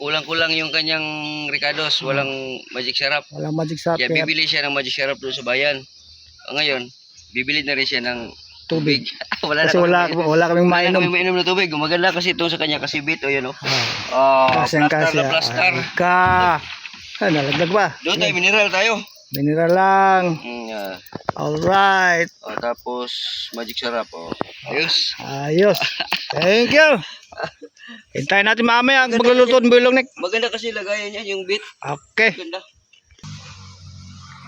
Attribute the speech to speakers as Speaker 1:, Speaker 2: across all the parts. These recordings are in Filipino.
Speaker 1: kulang-kulang yung kanyang Ricardos, walang magic syrup.
Speaker 2: Walang magic syrup.
Speaker 1: Kaya bibili siya ng magic syrup doon sa bayan. Ngayon, bibili na rin siya ng
Speaker 2: tubig.
Speaker 1: wala
Speaker 2: Kasi wala kaming mainom.
Speaker 1: Wala mainom na tubig. Maganda kasi ito sa kanya kasibit o yan o.
Speaker 2: Kasing
Speaker 1: Plaster na plaster.
Speaker 2: Nalaglag ba?
Speaker 1: Doon tayo, mineral tayo.
Speaker 2: Mineral lang. Alright.
Speaker 1: Tapos magic syrup o. Ayos.
Speaker 2: Ayos. Thank you. Hintayin natin mamaya ang magluluto ng bilog nek.
Speaker 1: Maganda kasi lagayan niya yung bit.
Speaker 2: Okay.
Speaker 1: Maganda.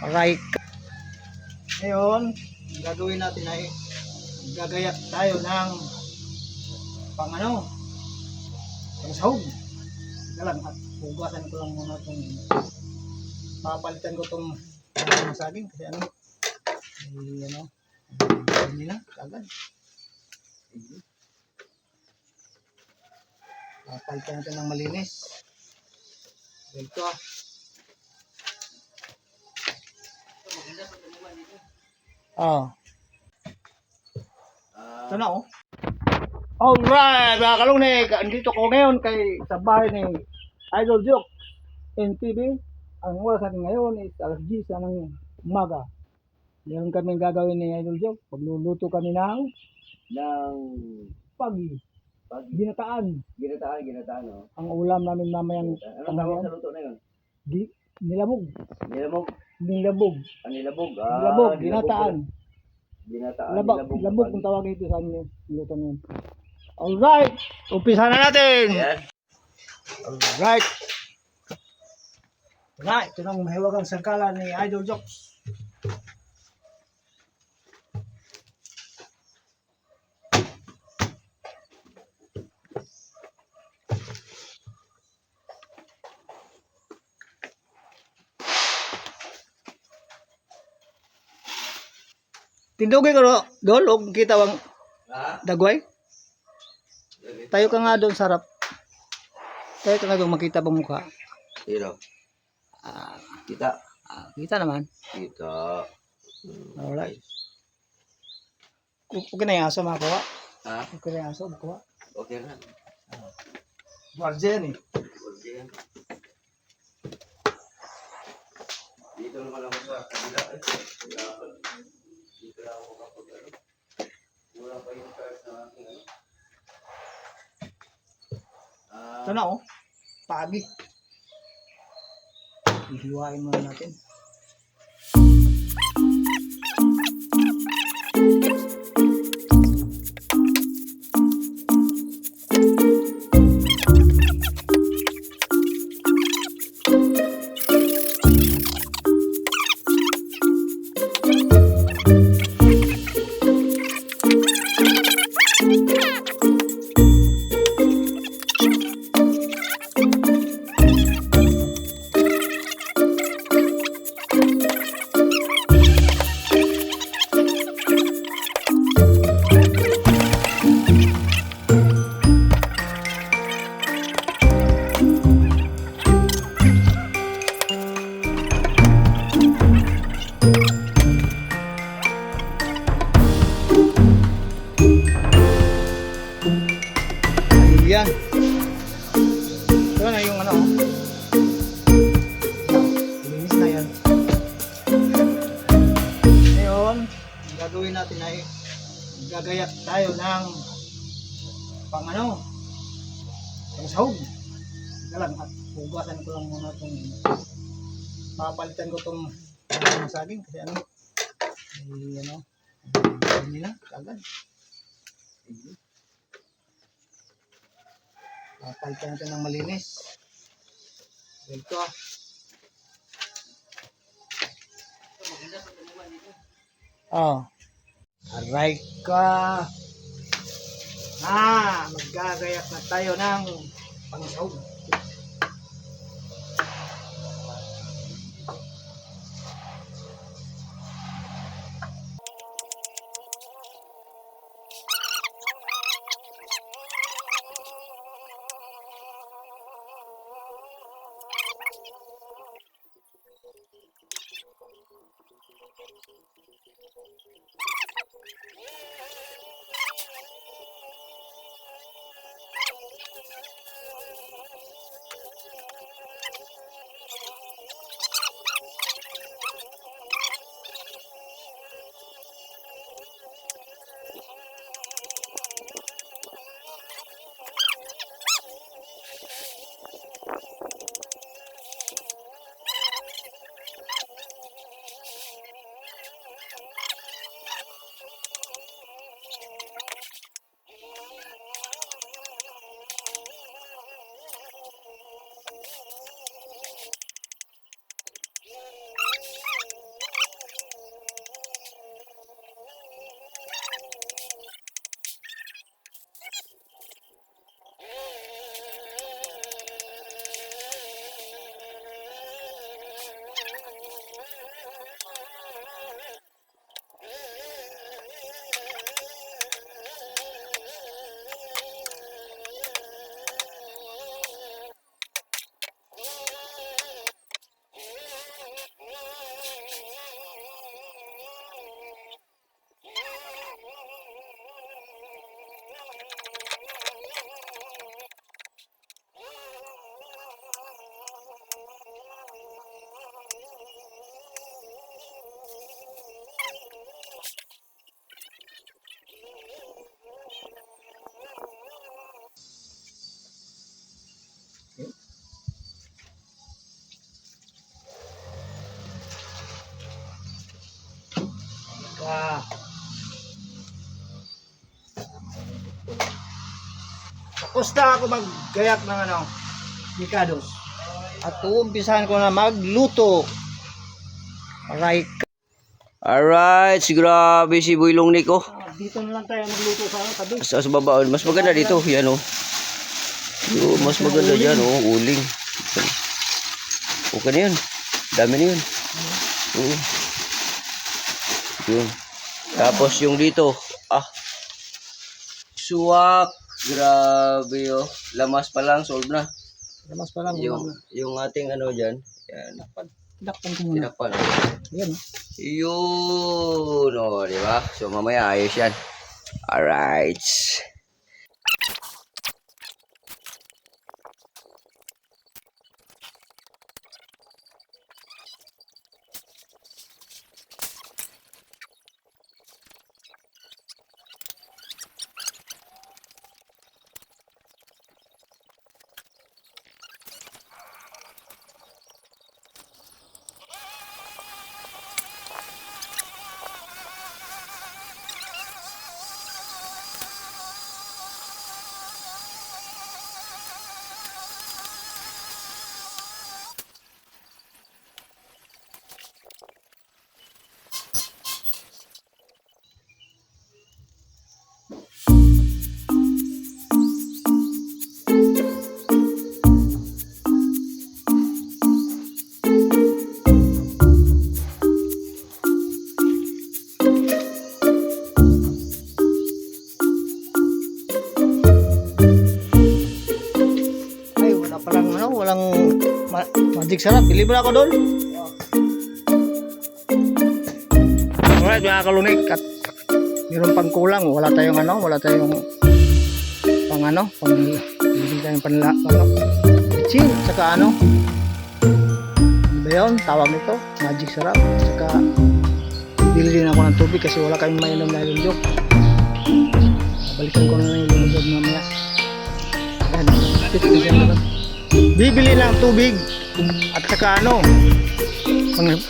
Speaker 2: Alright. Ngayon, gagawin natin ay gagayat tayo ng pang sahog. Lang at hugasan ko lang muna itong papalitan ko itong saging kasi hindi na agad. Papalitan natin ng malinis. Ito ito na Alright mga kalungnig, andito ko ngayon sa bahay ni Idol Joke NTV. Ang oras natin ngayon is alas 10 ng umaga. Meron kami gagawin ni Idol Joke. Pagluluto kami ng ginataan. Ginataan ang ulam namin mamayang
Speaker 1: Anong tawag sa luto na yun?
Speaker 2: Nilabog.
Speaker 1: Nilabog,
Speaker 2: Ginataan.
Speaker 1: Nilabog
Speaker 2: Kung tawag ito sa amin. Luto na yun. Alright, umpisa na natin. Alright. Ito nang mahiwagang sangkala ni Idol Jokes. Tindugin ko doon, o kita bang dagway? Tayo ka nga doon sa harap. Tayo ka nga doon, makita bang mukha?
Speaker 1: Hero. Kita.
Speaker 2: Kita naman.
Speaker 1: Kita.
Speaker 2: Alright. Okay na yung aso makuha? Okay na yung aso makuha?
Speaker 1: Okay na.
Speaker 2: Guardian
Speaker 1: Guardian. Dito naman ako sa kabila. Dito lang ako kapag wala pa yung card na aking
Speaker 2: ito na pagi. Hihiwain muna natin. Ayan. Ito na yung linis na yan. Ngayon, ang gagawin natin ay gagayat tayo ng pang sahog. Lang at hugasan ko lang muna itong papalitan ko itong saging kasi hindi na agad. Papalitan natin ng malinis. Ito aray ka. Maggagayat na tayo ng pangsahog. Kusta ako maggayak ng Ricardos. At uumpisahan ko na magluto. Aray ka.
Speaker 1: Alright, grabe si Boy Longnick oh.
Speaker 2: Dito na lang tayo magluto sa tabi.
Speaker 1: Sa baba, mas maganda dito, yan oh. Mas maganda dyan oh, uling. Okay na yun. Dami na yun. Oo. Yun. Tapos yung dito, suwak. Grabe oh. Lamas pa lang, solve na.
Speaker 2: Lamas pa lang.
Speaker 1: Yung ating ano dyan. Yan.
Speaker 2: Tinakpan ko muna.
Speaker 1: Tinakpan.
Speaker 2: Ayan.
Speaker 1: Yun. O, di ba? So, mamaya ayos yan. Alright.
Speaker 2: Walang magic sarap. Bili mo na ako doon. Alright mga kalunik, at meron pang kulang. Wala tayong pang bibili tayong bitsin, saka ano ba yun, tawag nito, magic sarap. Saka bili din ako ng tubig kasi wala kaming mainom na lulog. Balikan ko na lang yung lulog mamaya. Bibili ng tubig at saka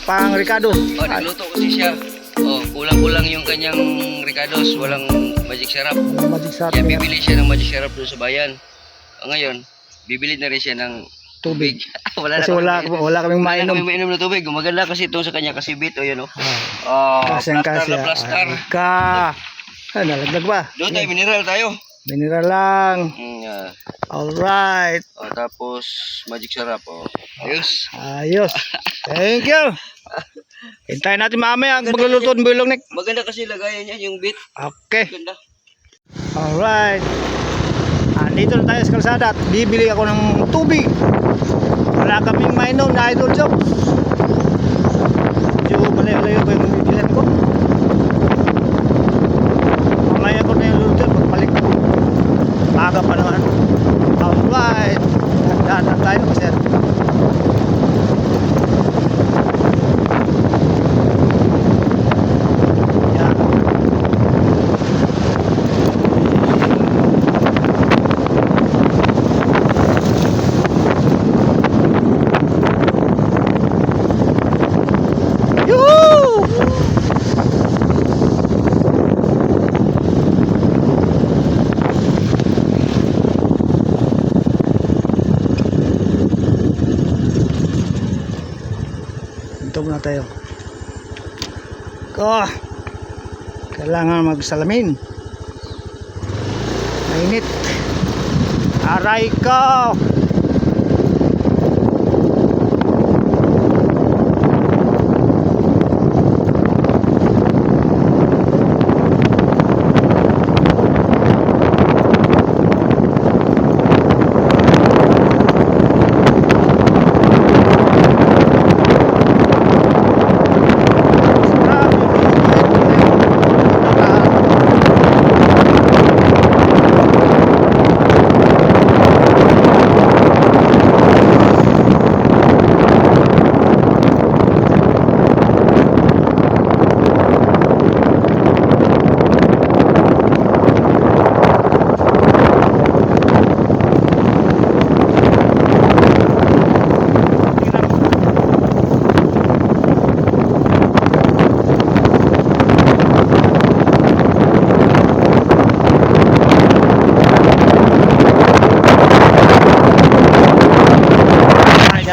Speaker 2: pang Ricardos.
Speaker 1: Oh, nagluto kasi siya. Oh, kulang-kulang yung kanyang Ricardos, walang magic syrup.
Speaker 2: Magic sarap.
Speaker 1: Kaya bibili siya ng magic syrup doon sa bayan. Ngayon, bibili na rin siya ng
Speaker 2: tubig.
Speaker 1: Kasi
Speaker 2: wala kaming mainom.
Speaker 1: Wala kaming mainom na tubig. Maganda kasi ito sa kanya kasibit o yan o. Plaster.
Speaker 2: Nalaglag ba?
Speaker 1: Doon tayo, mineral tayo.
Speaker 2: Mineral lang. Alright.
Speaker 1: Tapos magic syrup oh. Ayos.
Speaker 2: Ayos. Thank you. Hintayin natin mamaya ang magluluto ng Boy Longnick.
Speaker 1: Maganda kasi lagayan niya yung bit.
Speaker 2: Okay.
Speaker 1: Maganda.
Speaker 2: Alright. Dito na tayo sa kalsada at bibili ako ng tubig. Wala kaming mainom na Idol Jokes. Medyo malayo-layo pa yung bibilihan ko. Mamaya ko na yung luluto. Pagbalik ko. Maga pa naman. Alright. Dahan-dahan tayo kasi muna tayo. Kailangan magsalamin. Mainit. Aray ko.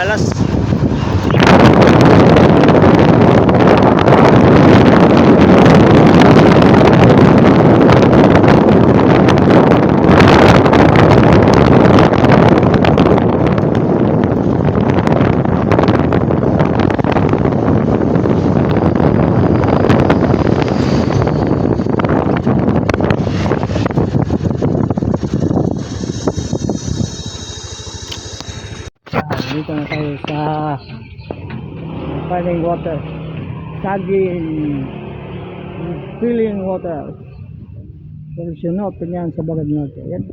Speaker 2: Dalas. Dito na tayo sa Piling Water, Saging Piling Water, Solution Norte yan sa Bagad Norte. Ayan.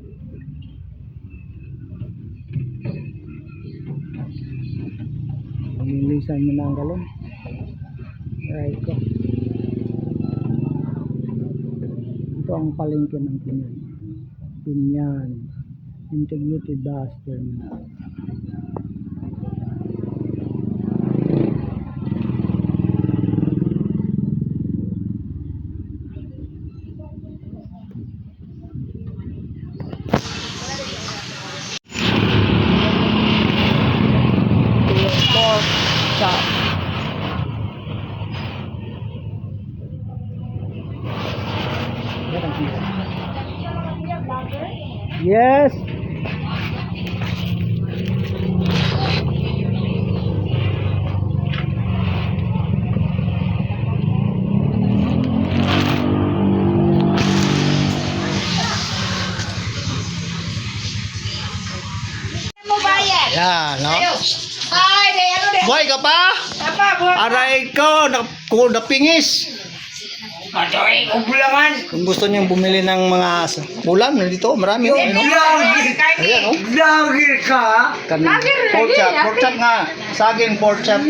Speaker 2: Nililisan mo na ang galon. Right ko. Ito ang palengke ng Pinyan. Pinyan Integrated Bus Terminal. Pork chop. Yes. Yan, no?
Speaker 3: Ay, de ano de?
Speaker 2: Buhay ka pa?
Speaker 3: Apa, buhat?
Speaker 2: Aray ko, napingis.
Speaker 3: Kadoy, ubulaman.
Speaker 2: Kung gusto niyong bumili ng mga ulam, nandito, marami. Oh, ano? Ayan, oh.
Speaker 3: Lagir ka?
Speaker 2: Pork chop, pork chop nga. Saging pork chop.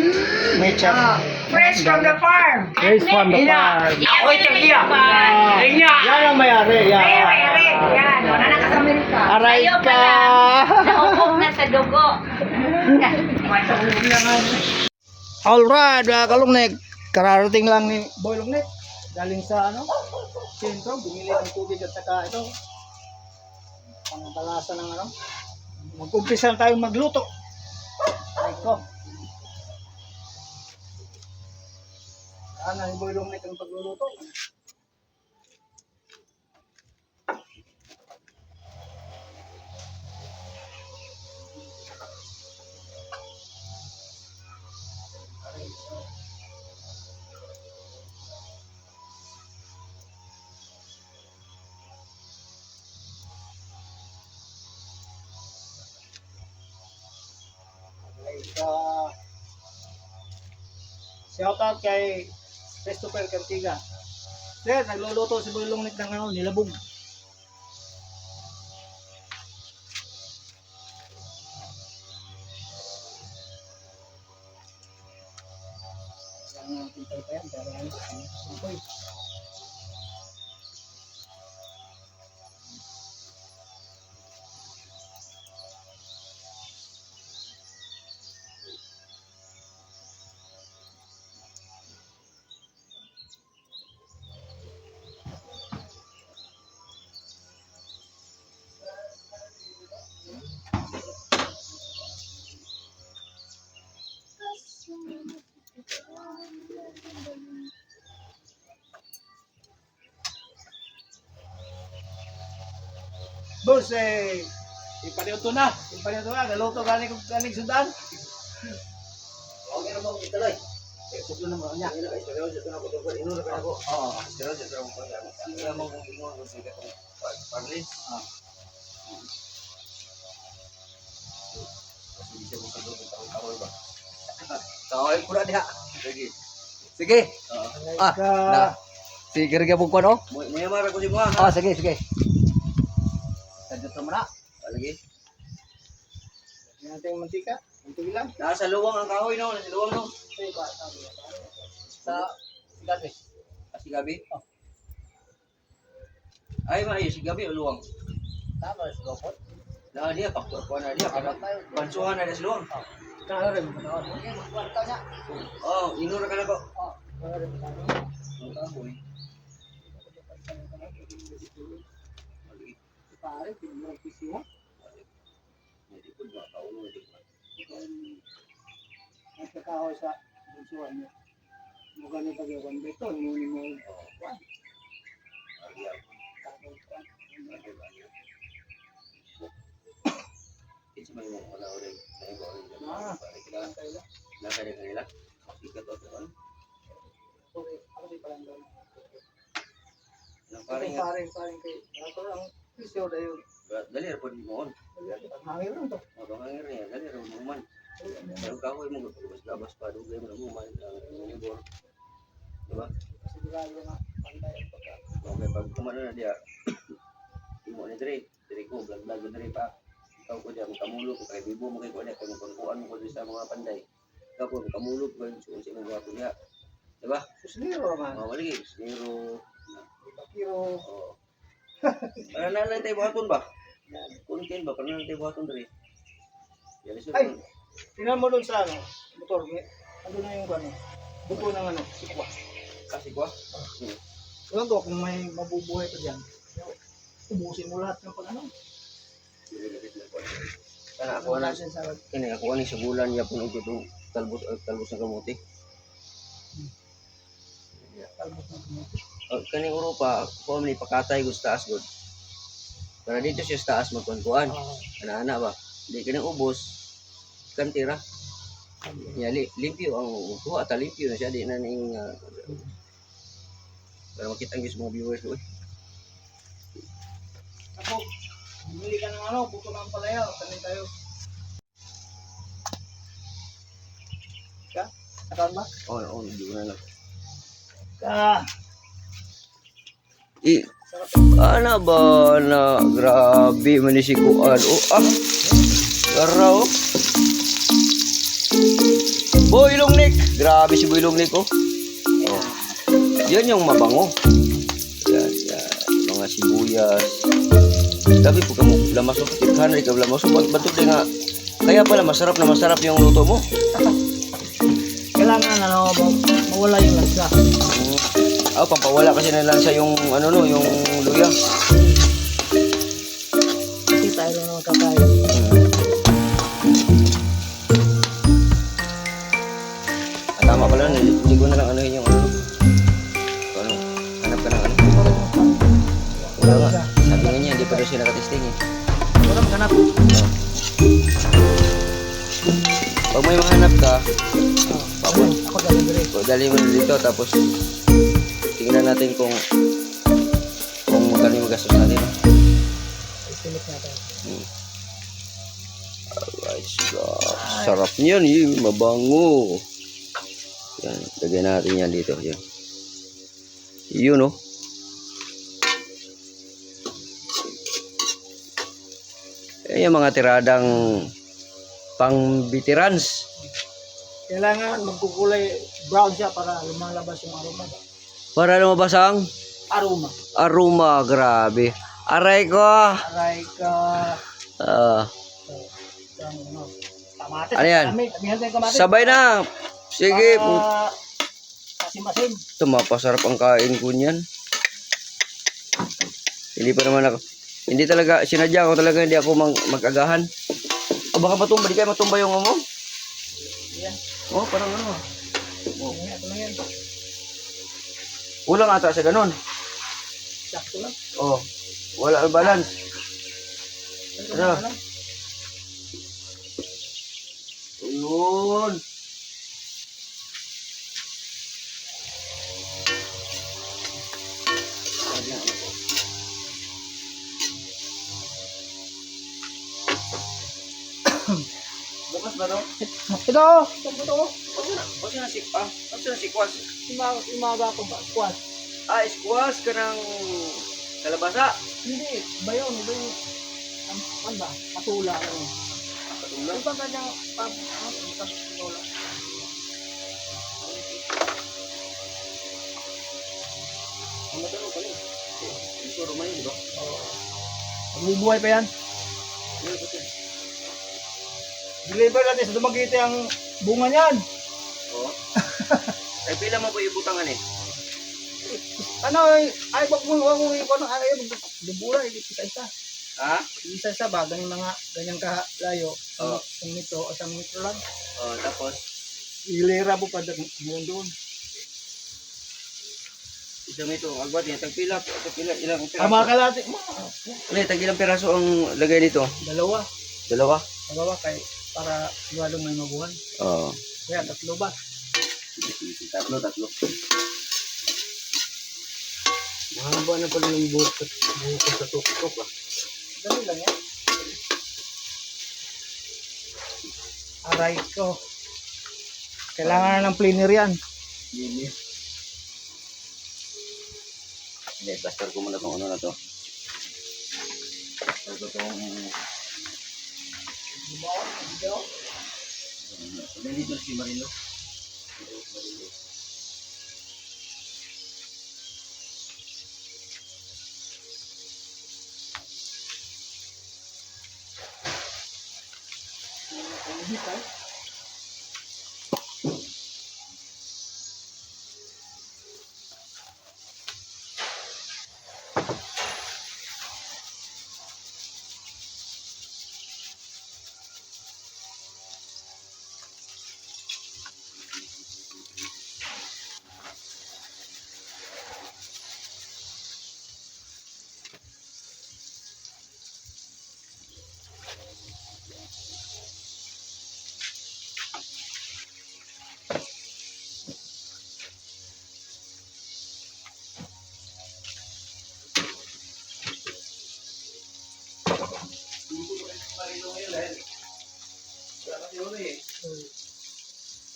Speaker 2: May chop.
Speaker 3: Fresh from the farm.
Speaker 2: Raised from the farm.
Speaker 3: Ako ito niya.
Speaker 2: Yan ang mayari. Yan.
Speaker 3: Yan, wala na ka sa Amerika.
Speaker 2: Aray ka.
Speaker 4: Naupok na sa dugo.
Speaker 2: Alright, mga kalungnek. Kararating lang ni Boy Lungnek. Galing sa sentro, bumili ng tubig at saka ito. Pangbalasa ng Mag-umpisa na tayong magluto. Aray ko. Saan ni Boy Lungnek ang pagluluto? Shout out kay Christopher Cantiga. Sir, nagluluto si Boy Lungnek ng nilabog. Pintay pa yan, pero okay. Boss, ipaliuto na. Naluto galing Sudan.
Speaker 1: Okay na mo, ituloy.
Speaker 2: Sudo na mo niya.
Speaker 1: Oo. Sila mo kung tingnan ko sige ko. Parlis. Sige mo sa dulo tawag ba. Tawag pura diha. Sige. Sige. Na. Sige ra gyud ko no. May mara ko si mo ha. Sige. Dito mo na. Lagi.
Speaker 2: Yan natin yung mantika. Mantika lang.
Speaker 1: Nasa luwang ang kahoy no, nasa luwang no. Sa sigabi. Sigabi? Oh. Ay maayo sigabi o luwang.
Speaker 2: Tama, sigopot.
Speaker 1: Na dia faktor ko na dia para bansuhan na sa luwang.
Speaker 2: Kaya rin mo na.
Speaker 1: Oh, inura ka na ko.
Speaker 2: Kaya rin mo na. Pare, pinag-PC mo. tao sa bunsuan niya. Mga ganun pag-iwan dito, muni mo. Kuan.
Speaker 1: Kasi may mga wala ulit.
Speaker 2: Ah,
Speaker 1: Kailangan
Speaker 2: kailan?
Speaker 1: nakaya kanila. Ikat o doon.
Speaker 2: Okay, ako di palang doon.
Speaker 1: Nang
Speaker 2: Paring,
Speaker 1: paring
Speaker 2: paring kay. Ako lang, pisyo na yun.
Speaker 1: dali ra pud mo on.
Speaker 2: Hangin lang to.
Speaker 1: Mo bang ngir niya, dali ra mo man. Pero kahoy mo gabas pa dugay mo mo man ang libor. Diba?
Speaker 2: Kasi digalo nga, pantay ang pagka.
Speaker 1: Okay, pag kumano na dia. Imo ni dire ko vlog dire pa. Ikaw ko diya kamulo ko kay bibo mo kay ko diya kay kuan mo ko sa mga panday. Ikaw ko kamulo ko sa mga gapo diya. Diba?
Speaker 2: Susliro man.
Speaker 1: Wala gi, zero.
Speaker 2: Kiro.
Speaker 1: Oh. Para na lang tayo buhaton ba? Kuntin ba? Para na lang tayo buhaton diri. Yan iso.
Speaker 2: Ay! Tingnan mo doon sa ano, motor. Ano na yung ano? Buto ng ano, sikwa.
Speaker 1: Kasi ko.
Speaker 2: Ewan ko kung may mabubuhay pa dyan. Ubusin mo lahat ng pag ano.
Speaker 1: Kana ako na
Speaker 2: Natin sa
Speaker 1: kini ako ni sa bulan ya puno gud talbos sa kamote.
Speaker 2: talbot ng kumote.
Speaker 1: Kani Europa, ko ni pakatay gud sa taas gud. Para dito siya sa taas magkuan-kuan. Ana-ana ba? Di kini ubos kan tira. Ya limpyo ang kuha ta limpyo na siya di na ning para makita ang mga viewers ko.
Speaker 2: Ako, bumili ka ng ano, buto ng palaya. Tanay tayo. Ka? Nakaan ba?
Speaker 1: Oh, di na lang.
Speaker 2: Ka!
Speaker 1: Ana ba na grabe man ni si Kuan. Garaw. Boy Longnik, grabe si Boy Longnik oh. Yan yung mabango. Yan. Mga sibuyas. Sabi po kamu lamaso, tikhan rin ka lamaso. Ba't nga, kaya pala masarap yung luto mo.
Speaker 2: Kailangan ano, mawala yung lansa.
Speaker 1: Pampawala kasi na lansa yung yung luya.
Speaker 2: Kasi tayo lang naman kakain.
Speaker 1: Tama pala, hindi ko na lang anuhin yung hanap ka ng Wala nga. Sabi nga niya, hindi pa daw siya nakatesting eh.
Speaker 2: Wala maghanap.
Speaker 1: Pag may mahanap ka,
Speaker 2: Ako dali dali.
Speaker 1: dali mo na dito tapos tingnan natin kung magkano yung gastos natin.
Speaker 2: Estimate natin.
Speaker 1: Alright, sarap niyan eh, mabango. Yan, lagyan natin yan dito. Yan. Yun oh. Yan yung mga tiradang pang veterans.
Speaker 2: Kailangan magkukulay brown siya para lumalabas yung aroma.
Speaker 1: Para lumabas ang
Speaker 2: Aroma.
Speaker 1: aroma, grabe. Aray ko.
Speaker 2: Aray ka. Kamatis.
Speaker 1: Ano yan?
Speaker 2: Damihan tayo kamatis.
Speaker 1: Sabay na. Sige.
Speaker 2: Masim-masim.
Speaker 1: Ito, mapasarap ang kain ko niyan. Hindi pa naman ako. Hindi talaga, sinadya ko talaga hindi ako mag-agahan. Baka matumba, di kayo matumba yung mo?
Speaker 2: Yan.
Speaker 1: Oh, parang ano.
Speaker 2: Ito lang yan.
Speaker 1: Kulang ata sa ganun.
Speaker 2: Sakto lang.
Speaker 1: Oh, wala ang balance. Ano? Ayun. Bukas ba no?
Speaker 2: Ito.
Speaker 1: What's na sikwas?
Speaker 2: Imaga ko ba? Squash.
Speaker 1: Squash ka ng kalabasa.
Speaker 2: Hindi. Ba yun? Iba yung ano ba? Patula.
Speaker 1: Patula?
Speaker 2: Ano ba kanyang patula?
Speaker 1: Ang matanong pa rin. Isuro man yun, di ba?
Speaker 2: Magbubuhay pa yan. Deliver natin sa Dumaguete ang bunga niyan.
Speaker 1: Oo. Ay, pila mo po ibutangan eh?
Speaker 2: Ano ay wag mo ano ay dubura isa-isa.
Speaker 1: Ha?
Speaker 2: Isa-isa ba ganing mga ganyang kalayo.
Speaker 1: Oo.
Speaker 2: Isang metro o isang metro lang.
Speaker 1: Tapos?
Speaker 2: Hilera mo pa ngayon doon.
Speaker 1: Isang ito, agwat niya, tagpila, ilang piraso.
Speaker 2: Tama ka natin.
Speaker 1: Ano, ilang piraso ang lagay nito?
Speaker 2: Dalawa.
Speaker 1: Dalawa?
Speaker 2: Dalawa kay para sigadong may mabuhan.
Speaker 1: Oo.
Speaker 2: Kaya tatlo ba?
Speaker 1: Tatlo. Mahaba na pala yung buhok sa tuktok ah.
Speaker 2: Dali lang yan. Aray ko. Kailangan na ng planer yan.
Speaker 1: Hindi, plaster ko muna itong ano na to. Plaster ko itong... Dito si Marilo.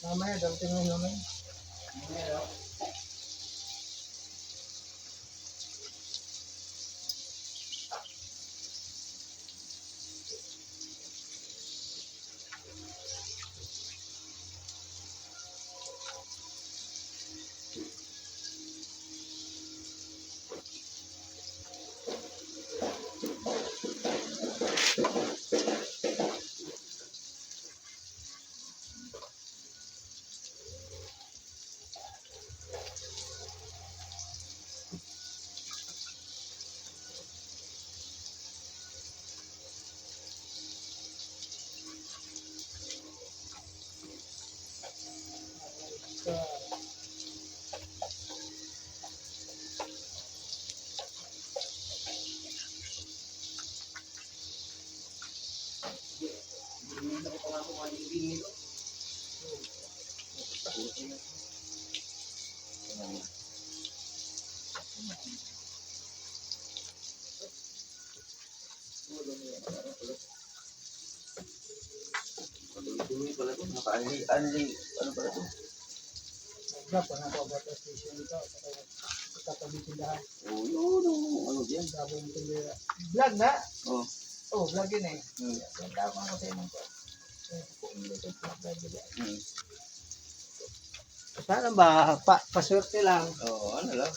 Speaker 2: Mamaya, dapat mo naman.
Speaker 1: Tuloy pala ito. Naka-anli. Ano pala ito?
Speaker 2: Dapat na ako about the station dito. Katabisindahan.
Speaker 1: Oh, yun. Ano dyan?
Speaker 2: Sabi mo tuloy. Vlog na?
Speaker 1: Oh.
Speaker 2: Oh, vlog yun eh. Tama ako sa inyo ko. Sana ba, paswerte lang.
Speaker 1: Oo, ano lang.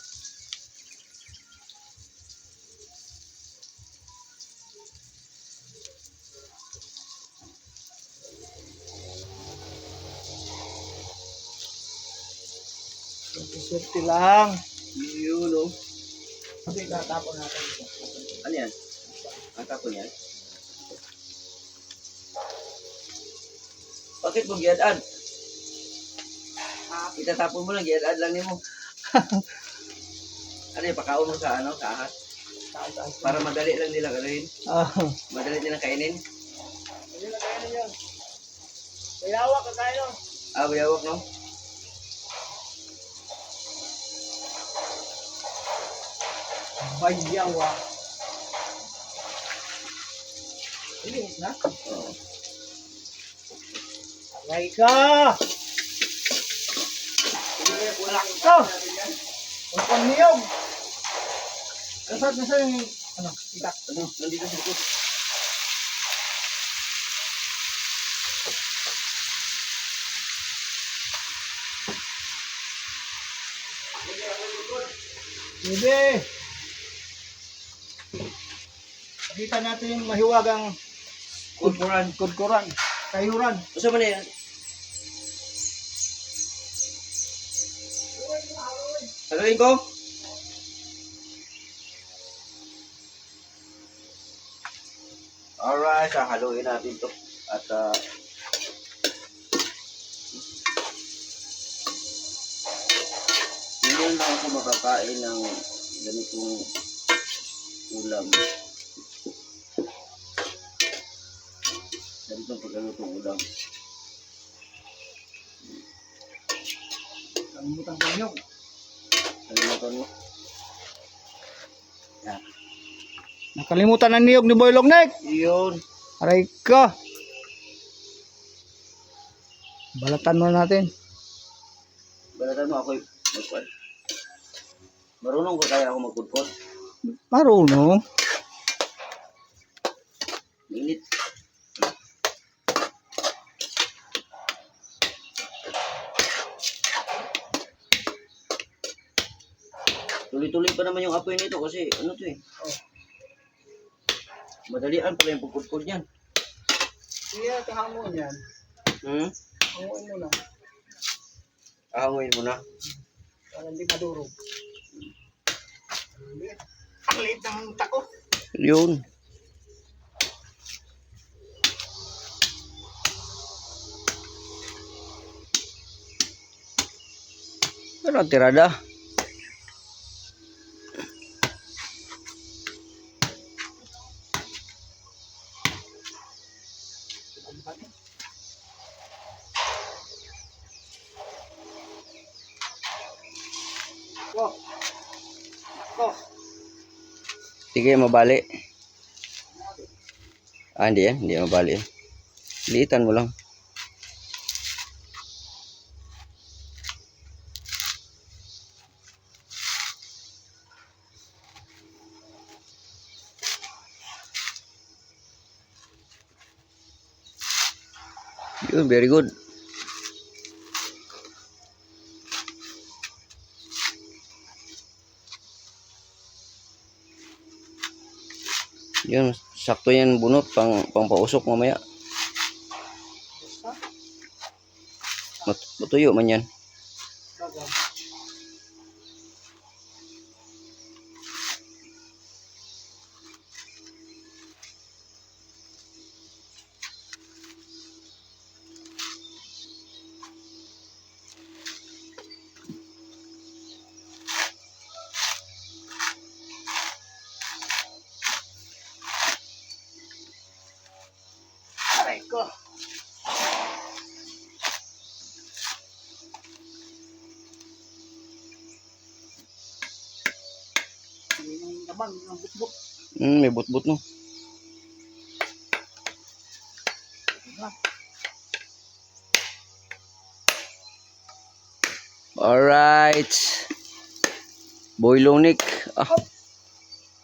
Speaker 2: Paswerte lang.
Speaker 1: Yun, oh.
Speaker 2: Kasi tatapon natin.
Speaker 1: Ano yan? Ang tapon yan? Bakit mo giad-ad? Itatapon mo lang, giad-ad lang mo. Ano yung pakaon mo sa ano, sa ahas? Para madali lang nila kainin. Madali nilang kainin.
Speaker 2: Hindi na kaya na yun. Bayawak ka tayo.
Speaker 1: Bayawak, no?
Speaker 2: Bayawak. Linis na?
Speaker 1: Oo.
Speaker 2: Aray ka! Wala ka! Huwag kang niyog! Nasa yung, ano, itak.
Speaker 1: Ano? Nandito sa likod.
Speaker 2: Sige! Kita natin yung mahiwagang kudkuran, kayuran.
Speaker 1: Gusto mo na yan? Haluin ko? Alright, haluin natin to. At lang ako makakain ng ganitong ulam. Ganitong pagkalutong ulam.
Speaker 2: Kalimutan ko niyog.
Speaker 1: Kalimutan mo. Yan.
Speaker 2: Nakalimutan ang niyog ni Boy Longnek.
Speaker 1: Yun.
Speaker 2: Aray ka. Balatan mo natin.
Speaker 1: Balatan mo ako'y magkwan. Marunong ko kaya ako magkudkod.
Speaker 2: Marunong.
Speaker 1: Minit. Tuloy-tuloy pa naman yung apoy nito kasi ano to eh. Madalian pala yung pagkudkod yan.
Speaker 2: Iya, kahamon yan.
Speaker 1: Hmm?
Speaker 2: Hamuin mo na.
Speaker 1: Ahanguin mo na.
Speaker 2: Para hindi madurog. Ang liit ng tako.
Speaker 1: Yun. Ano ang tirada?
Speaker 2: Oh. Oh.
Speaker 1: Sige, mabali. Hindi yan. Hindi mabali yan. Liitan mo lang. Yun, very good. Yun, sakto yan bunot pang pausok mamaya. Matuyo man yan.
Speaker 2: Aray ko. Yung laman, yung butbut.
Speaker 1: May butbut no. Alright. Boy Longnek.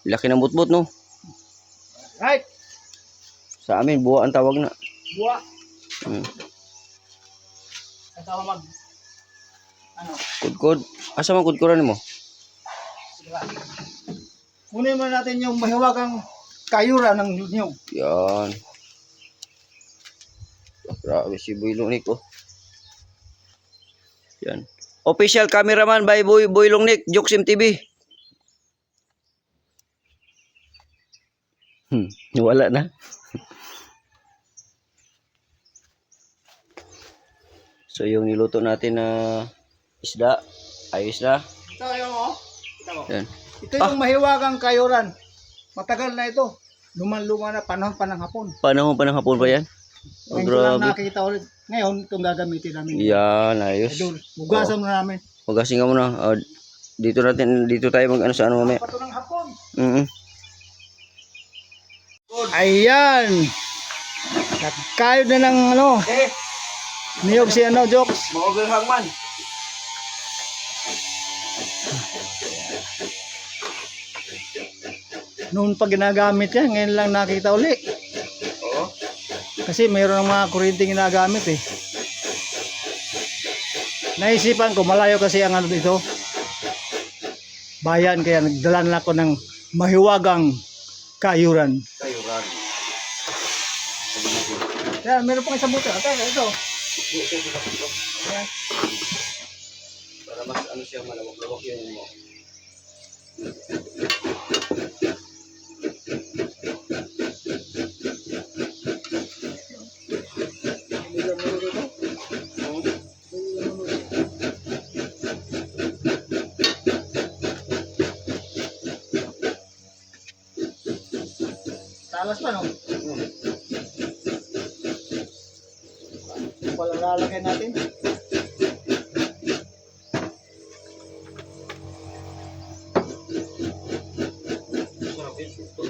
Speaker 1: Laki ng butbut no.
Speaker 2: Right.
Speaker 1: Sa amin buwa ang tawag na.
Speaker 2: Buwa.
Speaker 1: Hmm.
Speaker 2: Kasama mag. Ano?
Speaker 1: Kudkod. Asa man kudkuran mo?
Speaker 2: Kunin mo natin yung mahiwagang kayura ng niyog.
Speaker 1: Yan. Grabe si Boy Longnek oh. Yan. Official cameraman by Boy Longnek, Joksim TV. Wala na. So yung niluto natin na isda, ayos na.
Speaker 2: Ito yung oh. Ito mo.
Speaker 1: Yan.
Speaker 2: Ito yung mahiwagang kayuran. Matagal na ito. Luman-luma na panahon pa ng hapon.
Speaker 1: Panahon pa ng hapon pa yan? Oh,
Speaker 2: Ngayon ko lang
Speaker 1: grabe.
Speaker 2: nakita ulit. Ngayon, itong gagamitin namin.
Speaker 1: Yan, ayos.
Speaker 2: Idol, hugasan mo na namin.
Speaker 1: Magasin ka muna. Dito tayo mag ano sa ano mamaya.
Speaker 2: Pato ng hapon.
Speaker 1: Ayan.
Speaker 2: Nagkayo na ng ano. Niyog si ano, Jokes.
Speaker 1: Maoverhang man.
Speaker 2: Noon pa ginagamit yan, ngayon lang nakita uli.
Speaker 1: Oo.
Speaker 2: Kasi mayroon ng mga kuryente ginagamit eh. Naisipan ko, malayo kasi ang ano dito. Bayan, kaya nagdala na ako ng mahiwagang kayuran.
Speaker 1: Kayuran.
Speaker 2: Yan, meron pang isang buto. Ito. Ayan.
Speaker 1: Para mas ano siya, malawak-lawak yun mo.
Speaker 2: Talas pa, no?
Speaker 1: Hmm.
Speaker 2: Ito pala lalagay natin.
Speaker 1: Sarap yun. Ito.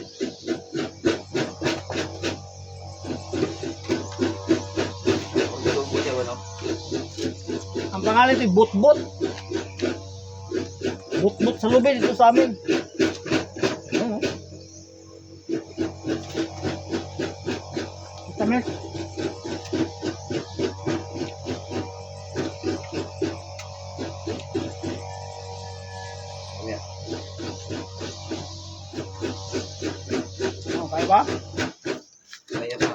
Speaker 1: Pagdulog mo siya, ano?
Speaker 2: Ang pangalan ito, bot-bot. Bot-bot sa lubid ito sa amin. Ano? Tamis.
Speaker 1: Ayan.
Speaker 2: Ano, kaya ba?
Speaker 1: Kaya pa.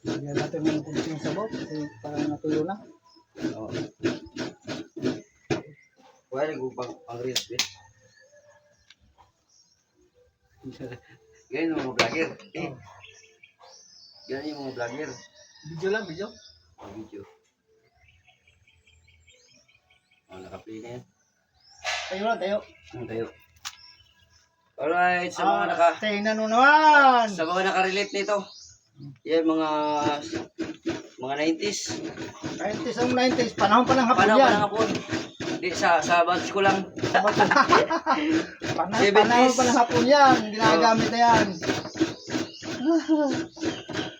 Speaker 2: Lagyan natin ng kunting sabaw kasi parang natuyo na.
Speaker 1: Oo. Wala nang pang reels, eh. Ganyan yung mga vlogger. Eh. Ganyan yung mga vlogger.
Speaker 2: Video lang, video.
Speaker 1: Ang video. Naka-play na yan.
Speaker 2: Tayo lang, tayo.
Speaker 1: Tayo. Alright, sa mga
Speaker 2: Tayo na naman.
Speaker 1: sa mga naka-relate nito. Yan mga 90s.
Speaker 2: 90s ang 90s, panahon pa ng hapon
Speaker 1: Paano
Speaker 2: yan.
Speaker 1: pa hapon? Hindi, sa batch ko lang.
Speaker 2: Panahon pa ng hapon yan, ginagamit na yan.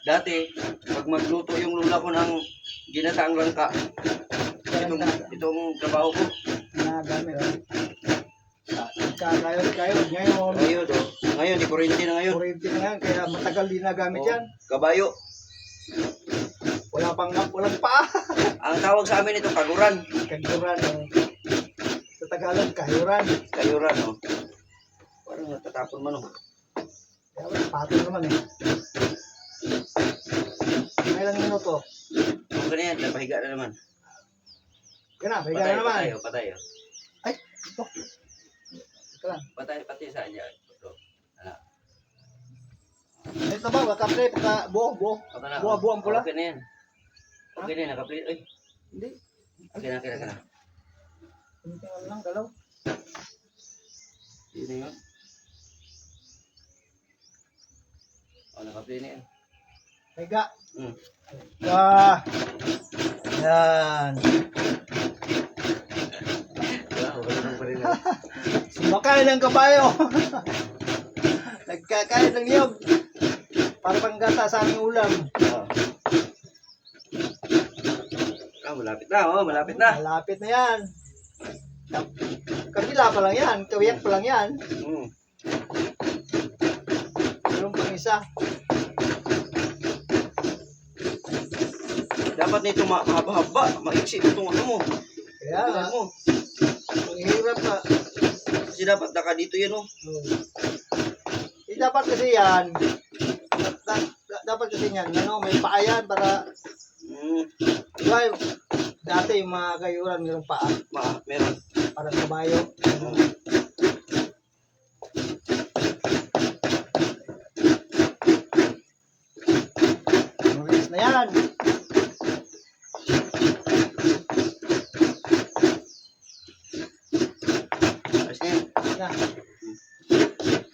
Speaker 1: Dati, pag magluto yung lula ko ng ginataang langka, itong trabaho ko.
Speaker 2: Ginagamit. Kayo, ngayon,
Speaker 1: Ngayon, oh. Ngayon, di kurente na ngayon.
Speaker 2: kurente na yan, kaya matagal din nagamit yan.
Speaker 1: Kabayo.
Speaker 2: Walang pa.
Speaker 1: Ang tawag sa amin ito, kaguran.
Speaker 2: Kaguran. Sa Tagalog, kahyuran.
Speaker 1: Kayuran, oh. Parang natatapon man, oh.
Speaker 2: Kaya wala, patong naman eh. May ilang minuto.
Speaker 1: Kung ganyan, napahiga na naman.
Speaker 2: Yan na, higa na naman.
Speaker 1: Patay, oh, patay, oh.
Speaker 2: Ay, ito. Ito lang.
Speaker 1: Patay sa kanya. Ito. Ano?
Speaker 2: Ito ba, wakaple, pagka buo.
Speaker 1: Okay na.
Speaker 2: Buo ang pula.
Speaker 1: Okay na yan. Okay na yan, nakaplay. Ay,
Speaker 2: Hindi.
Speaker 1: okay na.
Speaker 2: Hindi lang, galaw.
Speaker 1: Yun na yun. Nakaplay na yan.
Speaker 2: Higa.
Speaker 1: Hmm.
Speaker 2: Yan.
Speaker 1: Wala pa rin.
Speaker 2: Sumakay ng kabayo. Nagkakain ng niyog. Para panggata sa aming ulam.
Speaker 1: Malapit na, oh, malapit na.
Speaker 2: Malapit na yan. Kabila pa lang yan. Kawiyak pa lang yan. Meron pang isa.
Speaker 1: Dapat nito mahaba-haba, maiksi itong ano mo.
Speaker 2: Kaya,
Speaker 1: Bilan mo.
Speaker 2: ang hirap pa.
Speaker 1: Kasi dapat naka dito yan, oh.
Speaker 2: Dapat kasi yan. Dapat kasi yan. Ano, may paa yan para diba, dati yung mga kayuran mayroong paa
Speaker 1: Meron.
Speaker 2: para sa bayo. Maris na yan.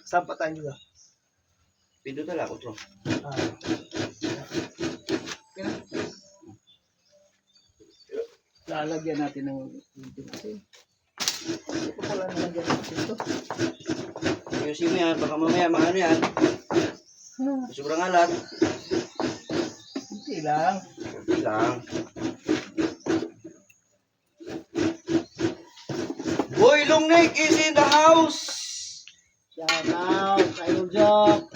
Speaker 2: Saan pa tayo dito?
Speaker 1: Pindo tala, utro.
Speaker 2: Ah. Kaya, lalagyan natin ng itim kasi. Hindi ko pala nalagyan natin ito.
Speaker 1: Ayusin mo yan, baka mamaya maano yan. Sobrang alat.
Speaker 2: Hindi lang.
Speaker 1: Hindi lang. Boy Long Nick is in the house!
Speaker 2: Shout out, Idol Jock.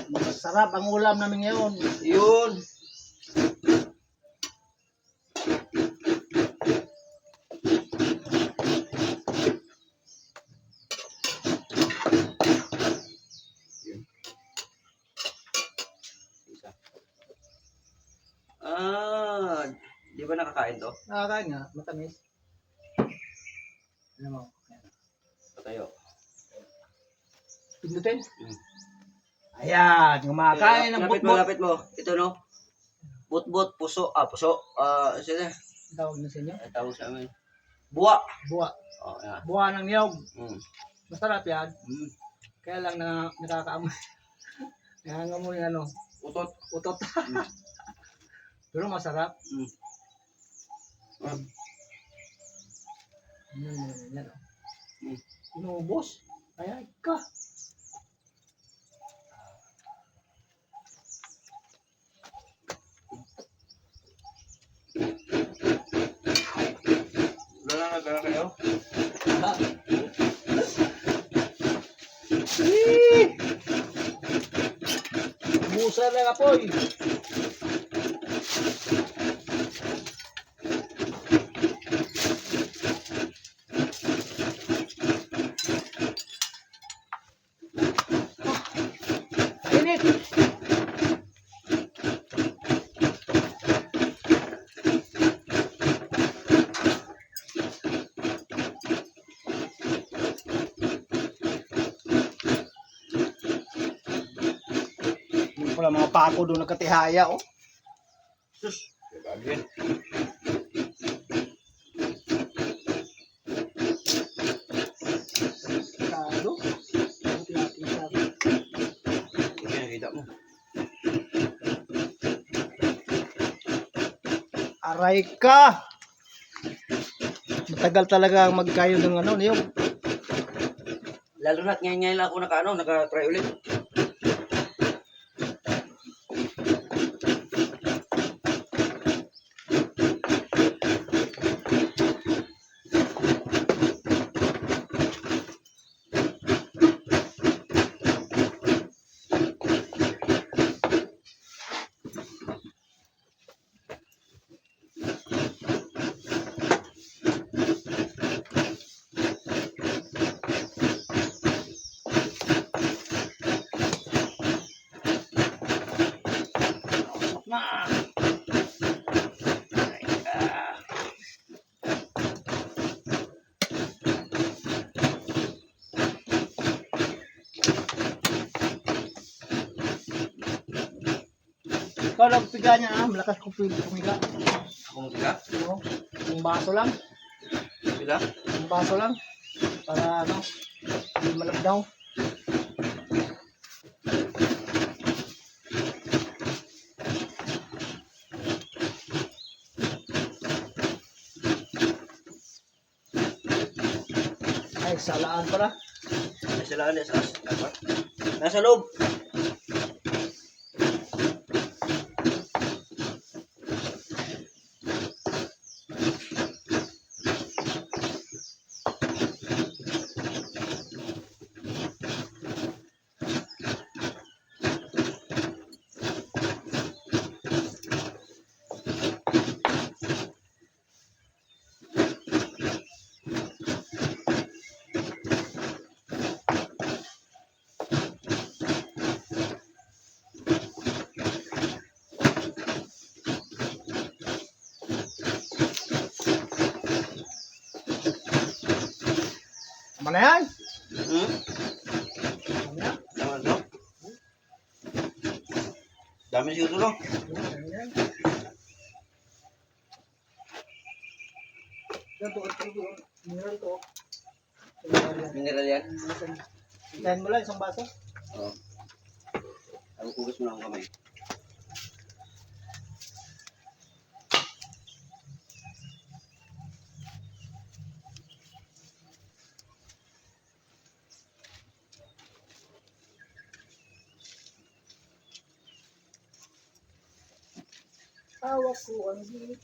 Speaker 2: Masarap ang ulam namin ngayon.
Speaker 1: Yun. Ah, di ba nakakain to?
Speaker 2: Nakakain nga, matamis. Ano mo?
Speaker 1: Patayo.
Speaker 2: Pindutin? Ayan, kumakain ng
Speaker 1: Lapit mo,
Speaker 2: butbut.
Speaker 1: lapit mo. Ito no. Butbut, puso. Puso. Sino?
Speaker 2: Tawag na sa inyo?
Speaker 1: Ay, tawag sa amin. Buwa.
Speaker 2: Buwa.
Speaker 1: Oh, yan.
Speaker 2: Buwa ng niyog.
Speaker 1: Mm.
Speaker 2: Masarap yan.
Speaker 1: Mm.
Speaker 2: Kaya lang nakakaamoy. Nangangamoy yung ano,
Speaker 1: Utot.
Speaker 2: utot. Pero masarap.
Speaker 1: Mm. Ah.
Speaker 2: Yan o. Inubos. Ayan ka.
Speaker 1: Wala na nagkala kayo?
Speaker 2: Busa lang apoy. Init. Yung pala mga pako doon nagkatihaya oh.
Speaker 1: Sus. Bagay.
Speaker 2: Kado. Hati-hati siya.
Speaker 1: Hindi nakita mo.
Speaker 2: Aray ka! Matagal talaga ang magkayo ng ano niyo.
Speaker 1: Lalo na't ngayon lang ako naka-try ulit.
Speaker 2: Na. Ikaw lang piga niya ah, malakas ko pumiga.
Speaker 1: Ako magkita?
Speaker 2: Oo. Yung baso lang,
Speaker 1: Pila?
Speaker 2: yung baso lang. Para ano, hindi malagdaw. Ay, salaan pala.
Speaker 1: Nasa laan sa apa? Nasa loob.
Speaker 2: Tama na yan.
Speaker 1: Hmm?
Speaker 2: Tama na.
Speaker 1: Tama to? Dami siguro no?
Speaker 2: Tama na yan. Ito, mineral to.
Speaker 1: Mineral yan.
Speaker 2: Hintayin mo lang isang baso.
Speaker 1: Oo. Tapos hugas mo lang ang kamay.
Speaker 2: Hawak ko ang gilid.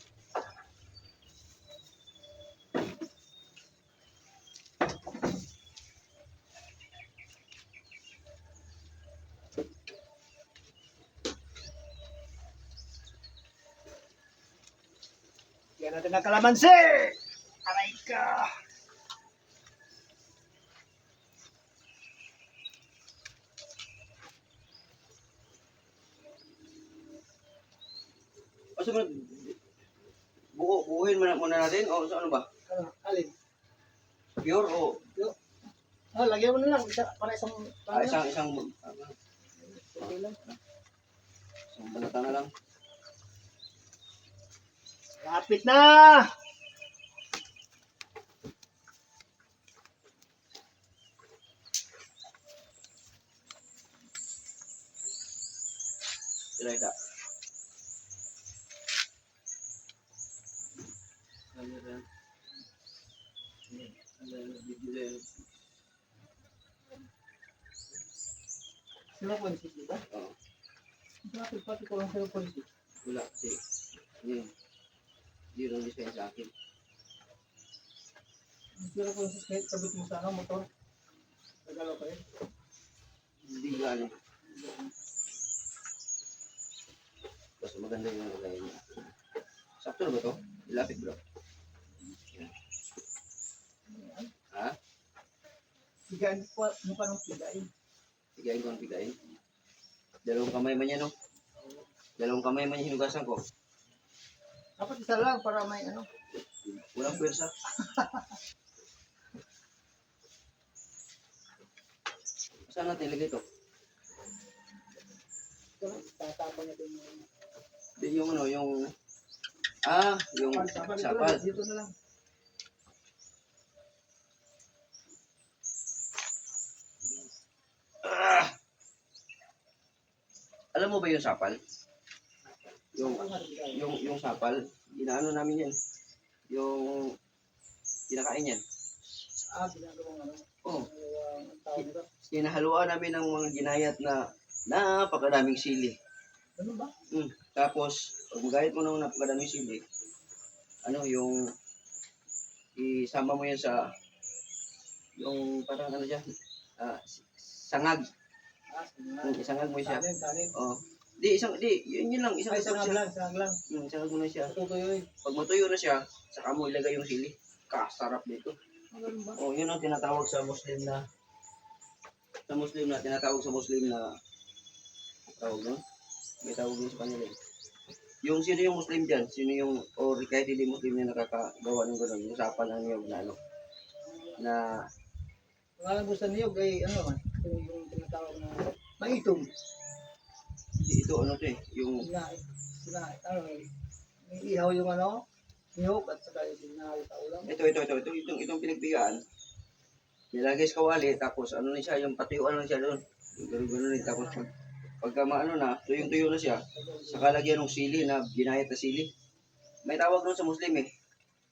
Speaker 2: Yan natin ang kalamansi! Aray ka!
Speaker 1: O sumunod, buuhin muna natin o sa ano ba?
Speaker 2: Ano, alin?
Speaker 1: Pure o
Speaker 2: Lagyan mo na lang. Para isang...
Speaker 1: isang
Speaker 2: Okay lang.
Speaker 1: isang balata na lang.
Speaker 2: Lapit na!
Speaker 1: Sila isa.
Speaker 2: Sino po yung sisi ba?
Speaker 1: Oo.
Speaker 2: Bakit pati ko lang sa'yo po yung sisi?
Speaker 1: Wala kasi yun. Hindi rin dispense sa akin.
Speaker 2: Sino po yung sisi? Kahit kabit mo sa ano, motor. Nagalaw pa rin.
Speaker 1: Hindi gano. Basta maganda yung lagay niya. Sakto na ba to? Lapit bro. Yan. Ha?
Speaker 2: Bigayin po mo pa ng bigayin.
Speaker 1: Pigain ko ang pigain. Dalawang kamay man yan, no? Dalawang kamay man yung hinugasan ko.
Speaker 2: Dapat isa lang para may ano.
Speaker 1: Walang pwersa. Saan natin ilagay ito?
Speaker 2: Tatapon niya din yung...
Speaker 1: Di yung ano, yung... yung
Speaker 2: Sapal.
Speaker 1: sapal.
Speaker 2: Dito na lang.
Speaker 1: Alam mo ba yung sapal? Yung sapal, inaano namin yan. Yung kinakain yan.
Speaker 2: Ginagawang ano.
Speaker 1: Oh,
Speaker 2: Ang tawag nito.
Speaker 1: hinahaluan namin ng mga ginayat na napakadaming sili.
Speaker 2: Ano ba?
Speaker 1: Tapos, pag magayat mo ng napakadaming sili, ano yung isama mo yan sa yung parang ano dyan, sangag. Isangag mo siya.
Speaker 2: Kanin.
Speaker 1: Oh. Yun lang, isang
Speaker 2: Ay, sangag lang.
Speaker 1: Isangag mo na siya.
Speaker 2: Tutuloy.
Speaker 1: Pag matuyo na siya, saka mo ilagay yung sili. Kasarap nito.
Speaker 2: Ano ba?
Speaker 1: Oh, yun ang tinatawag sa Muslim na tinatawag sa Muslim na tawag no? May tawag yun sa kanila. Yung sino yung Muslim dyan? Sino yung, or kahit hindi Muslim na nakakagawa ng gano'n, usapan ang niyog na ano, na,
Speaker 2: Ang alam mo sa niyog ay ano man. Yung tinatawag na maitong.
Speaker 1: ito ano to eh, yung,
Speaker 2: Ano may ihaw yung ano. Niyog at saka yung sinahal sa ulam.
Speaker 1: itong pinagbigaan, nilagay sa kawali, tapos ano na siya, yung patuyuan lang siya doon. Gano'n rin, tapos pagka maano na, tuyong-tuyo na siya, saka lagyan ng sili na ginayat na sili. May tawag doon sa Muslim eh.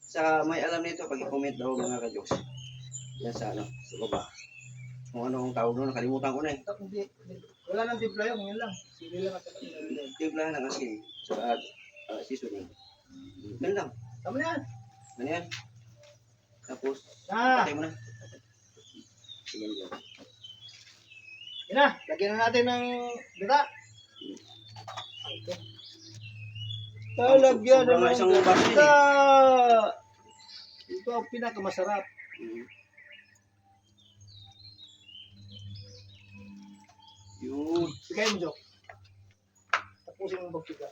Speaker 1: Sa may alam nito, pag i-comment daw mga ka-jokes. Yan sa ano, sa baba. Kung ano ang tawag doon, nakalimutan ko na eh.
Speaker 2: Hindi. Wala nang timpla yun lang. Sili lang at saka nilagay.
Speaker 1: Timpla ng asin, saka seasoning. Ganun lang.
Speaker 2: Tama na yan.
Speaker 1: Ano yan? Tapos,
Speaker 2: Ah!
Speaker 1: patay mo na. Sige nyo.
Speaker 2: Yan na. Lagyan na natin ng gata. Talagyan
Speaker 1: Sobrang
Speaker 2: na
Speaker 1: isang
Speaker 2: ng
Speaker 1: baso yun
Speaker 2: gata. Ito ang pinakamasarap.
Speaker 1: Yun.
Speaker 2: Bigay mo, Jok. Tapusin mo magpiga.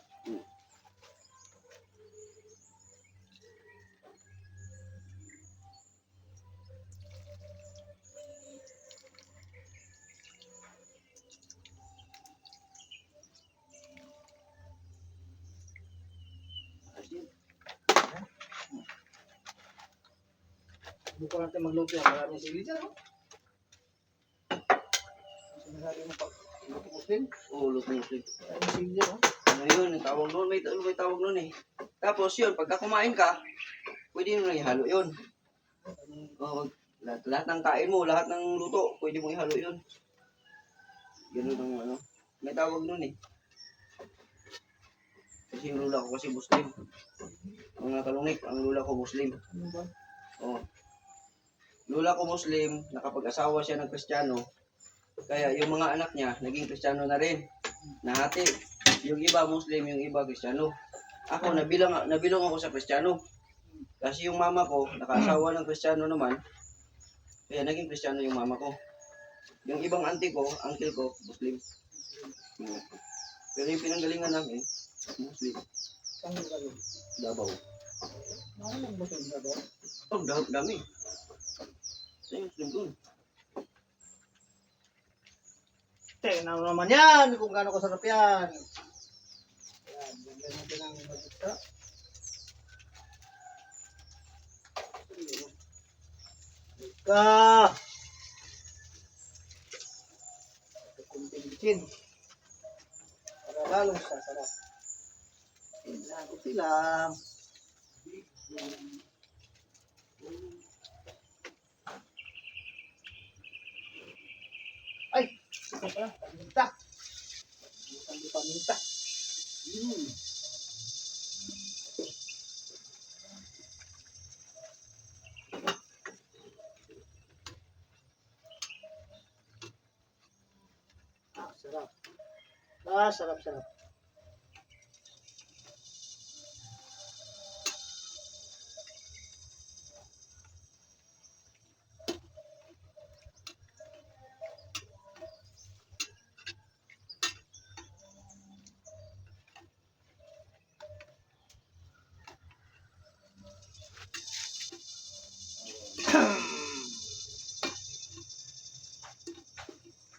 Speaker 1: Asin.
Speaker 2: Buko natin magluto. Maraming sili dyan, oh. Sabi mo pa, Muslim?
Speaker 1: Oo, lutong muslim.
Speaker 2: Ay, Muslim, no?
Speaker 1: Ano yun, yung tawag nun, may tawag nun eh. Tapos yun, pagka kumain ka, pwede mo lang ihalo yun. Oh, lahat ng kain mo, lahat ng luto, pwede mo ihalo yun. Ganun ang ano. May tawag nun eh. Kasi yung lula ko kasi Muslim. Mga kalungik, ang lula ko Muslim.
Speaker 2: Ano ba?
Speaker 1: Oh. Lula ko Muslim, nakapag-asawa siya ng Kristiyano. Kaya yung mga anak niya, naging Kristiyano na rin. Nahati. Yung iba Muslim, yung iba Kristiyano. Ako, nabilang ako sa Kristiyano. Kasi yung mama ko, nakaasawa ng Kristiyano naman. Kaya naging Kristiyano yung mama ko. Yung ibang auntie ko, uncle ko, Muslim. Pero yung pinanggalingan namin, Muslim.
Speaker 2: Saan yung gano'n?
Speaker 1: Davao.
Speaker 2: Ano ang Muslim na ba?
Speaker 1: Oh, dami. Sa'yo, Muslim doon.
Speaker 2: Tingnan mo naman yan, kung gaano kasarap yan. Yan, bigyan natin ang magista. Ka! Kunting bitin. Para lalong sasarap. Tingnan ko silang. Ay! Ito pala, paminta. Hindi paminta. Sarap. Sarap.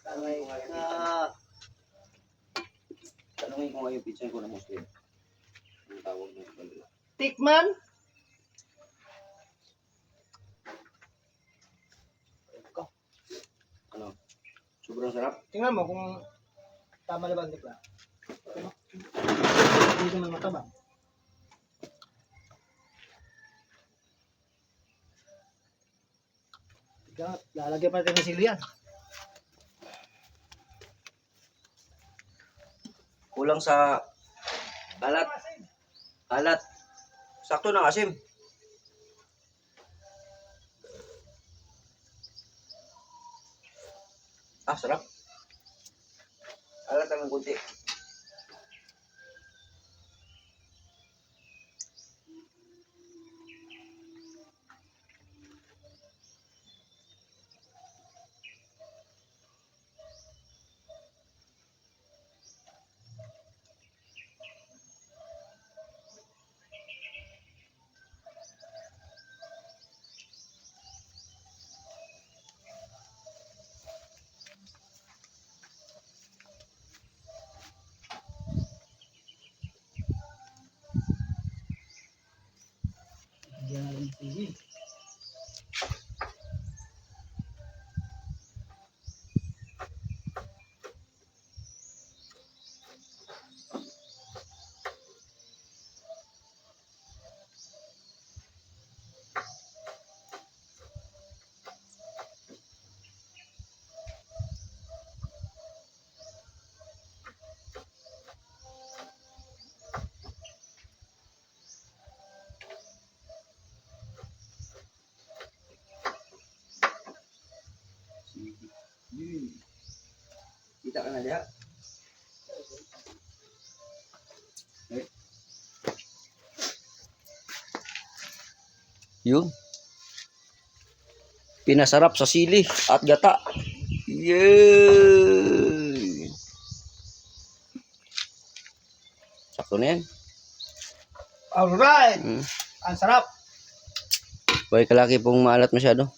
Speaker 2: Aray ka.
Speaker 1: Tanungin ko nga yung pizza ko na Muslim. Ang tawag mo sa kanila.
Speaker 2: Tikman.
Speaker 1: Ano? Sobrang sarap.
Speaker 2: Tingnan mo kung tama na ba ang tikla. Hindi naman mataba. Lalagyan pa natin ng sili yan.
Speaker 1: Kulang sa alat. Alat. Sakto ng asim. Ah, sarap. Alat lang ng kunti.
Speaker 2: Yan, sili.
Speaker 1: Kita ka na diha. Yun. Pinasarap sa sili at gata. Yay! Sakto na yan.
Speaker 2: Alright! Ang sarap.
Speaker 1: Huwag kalaki pong maalat masyado.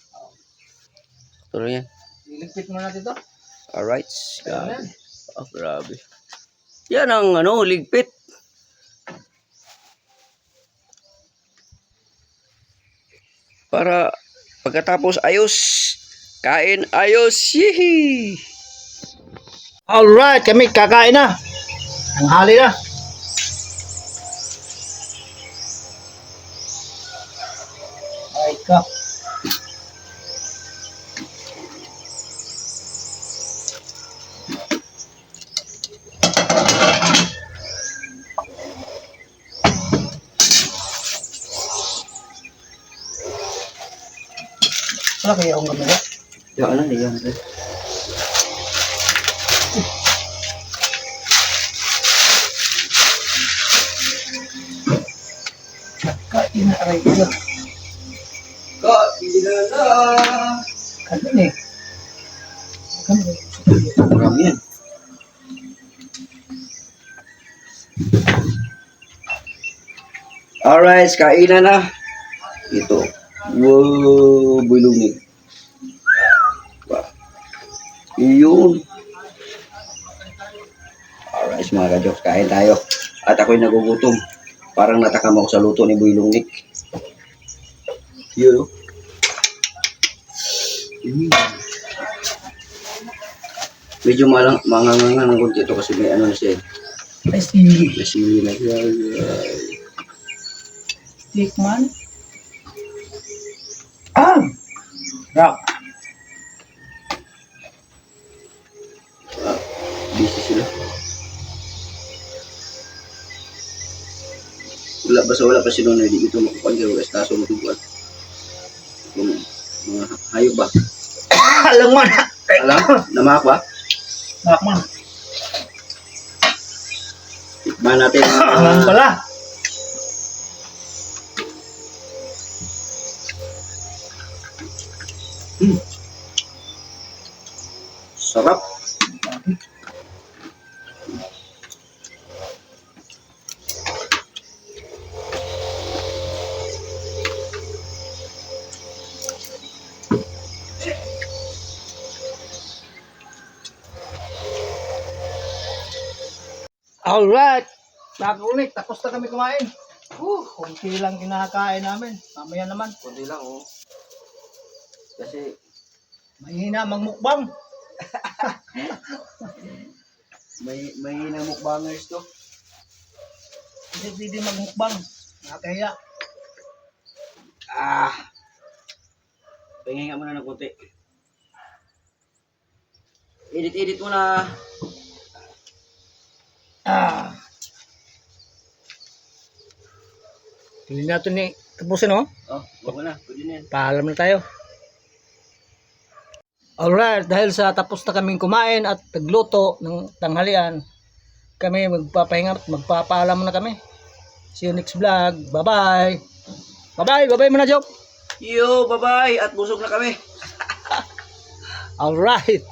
Speaker 1: Sakto na yan.
Speaker 2: Iligpit mo natin ito.
Speaker 1: Alright.
Speaker 2: Ayan.
Speaker 1: Grabe. Oh, grabe. Yan ang ano, ligpit. Para pagkatapos ayos. Kain ayos. Yee!
Speaker 2: Alright, kami kakain na. Ang hali na. Ay ka. Wala kaya akong gamaya.
Speaker 1: Yan lang, yan.
Speaker 2: Kain na aray ko.
Speaker 1: Kainan na.
Speaker 2: Kain eh. Kain.
Speaker 1: Marami yan. Alright, kainan na. Ito. Wow, bulungin. Wow. Iyon. Alright, mga ka-jokes, kain tayo. At ako'y nagugutom. Parang natakam ako sa luto ni Boy Lungnik. Yun, oh. Medyo mangangangan ng konti ito kasi may ano na siya.
Speaker 2: Ay, sili.
Speaker 1: May sili na siya.
Speaker 2: Tikman. Ah! Rock.
Speaker 1: Busy sila. Wala pa sila na hindi ito makapanggil. Guys, taso matubuan. Kung mga hayop ba?
Speaker 2: Alam mo na.
Speaker 1: Alam? Namak ba?
Speaker 2: Nakman.
Speaker 1: Tikman natin.
Speaker 2: Alam pala.
Speaker 1: Sarap.
Speaker 2: Alright. Nakunik. Tapos na kami kumain. Kunti lang kinakain namin. Mamaya naman.
Speaker 1: Kunti lang, oh. Kasi,
Speaker 2: Mahina magmukbang.
Speaker 1: may namukbangers to.
Speaker 2: Hindi pwede magmukbang. Nakakaya.
Speaker 1: Pahinga muna ng kunti. Edit mo na.
Speaker 2: Hindi natin ni tapusin, oh.
Speaker 1: Oh, wag mo na. Pwede na yan.
Speaker 2: Paalam na tayo. Alright, dahil sa tapos na kaming kumain at nagluto ng tanghalian, kami magpapahinga at magpapaalam na kami. See you next vlog. Bye-bye. Bye-bye. Bye-bye muna, Joke.
Speaker 1: Yo, bye-bye. At busog na kami.
Speaker 2: Alright.